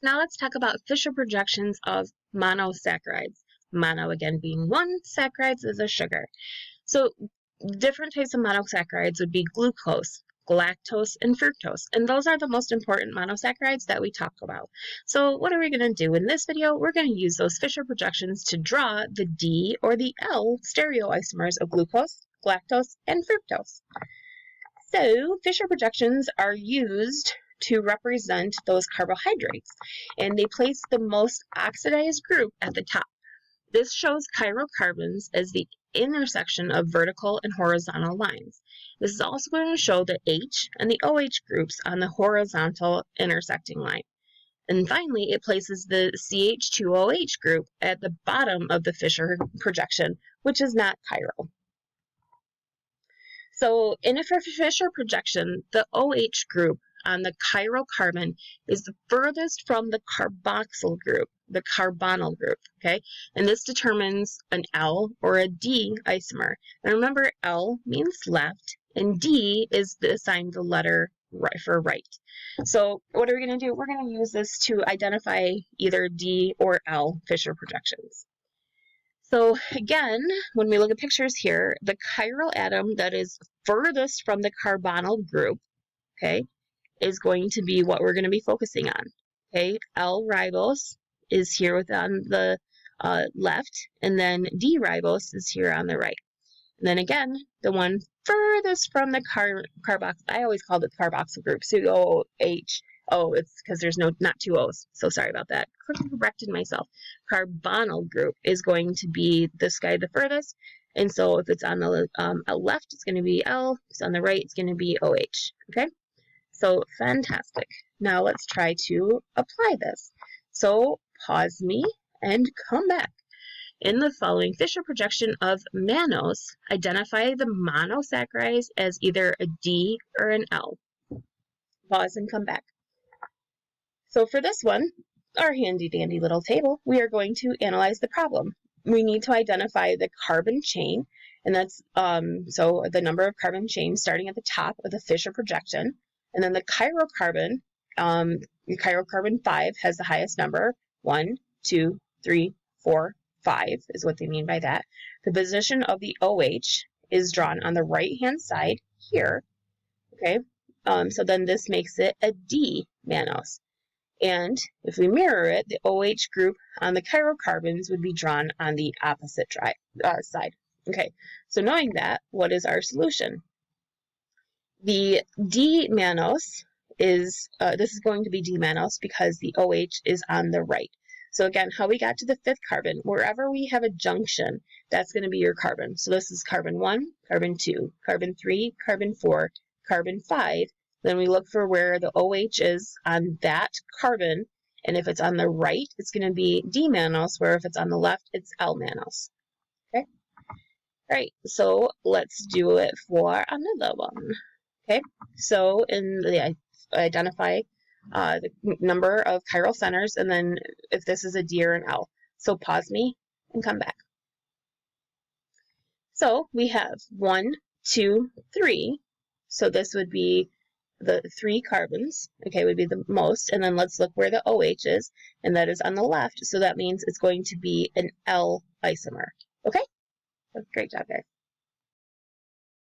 Now let's talk about Fischer projections of monosaccharides. Mono again being one, saccharides is a sugar. So different types of monosaccharides would be glucose, galactose, and fructose. And those are the most important monosaccharides that we talk about. So what are we going to do in this video? We're going to use those Fischer projections to draw the D or the L stereoisomers of glucose, galactose, and fructose. So Fischer projections are used to represent those carbohydrates, and they place the most oxidized group at the top. This shows chirocarbons as the intersection of vertical and horizontal lines. This is also going to show the H and the OH groups on the horizontal intersecting line. And finally, it places the CH2OH group at the bottom of the Fischer projection, which is not chiral. So in a Fischer projection, the OH group on the chirocarbon is the furthest from the carboxyl group, the carbonyl group, okay? And this determines an L or a D isomer. And remember, L means left, and D is assigned the letter right for right. So what are we going to do? We're going to use this to identify either D or L Fischer projections. So again, when we look at pictures here, the chiral atom that is furthest from the carbonyl group, okay, is going to be what we're going to be focusing on. Okay, L-ribose is here on the left, and then D-ribose is here on the right. And then again, the one furthest from the carboxyl, I always called it carboxyl group, COH. Oh, it's because there's not two O's, so sorry about that. Corrected myself. Carbonyl group is going to be this guy the furthest, and so if it's on the left, it's going to be L. If it's on the right, it's going to be OH. Okay. So fantastic. Now let's try to apply this. So pause me and come back. In the following Fischer projection of mannose, identify the monosaccharides as either a D or an L. Pause and come back. So for this one, our handy dandy little table, we are going to analyze the problem. We need to identify the carbon chain, and that's so the number of carbon chains starting at the top of the Fischer projection. And then the chirocarbon, chirocarbon 5 has the highest number. 1, 2, 3, 4, 5 is what they mean by that. The position of the OH is drawn on the right-hand side here. Okay, so then this makes it a D mannose. And if we mirror it, the OH group on the chirocarbons would be drawn on the opposite side. Okay, so knowing that, what is our solution? The D mannose is, this is going to be D mannose because the OH is on the right. So again, how we got to the fifth carbon, wherever we have a junction, that's going to be your carbon. So this is carbon 1, carbon 2, carbon 3, carbon 4, carbon 5. Then we look for where the OH is on that carbon, and if it's on the right, it's going to be D mannose, where if it's on the left, it's L mannose. Okay? All right, so let's do it for another one. Okay, so in the identify the number of chiral centers, and then if this is a D or an L. So pause me and come back. So we have 1, 2, 3. So this would be the 3 carbons, okay, would be the most. And then let's look where the OH is, and that is on the left. So that means it's going to be an L isomer. Okay, great job, guys.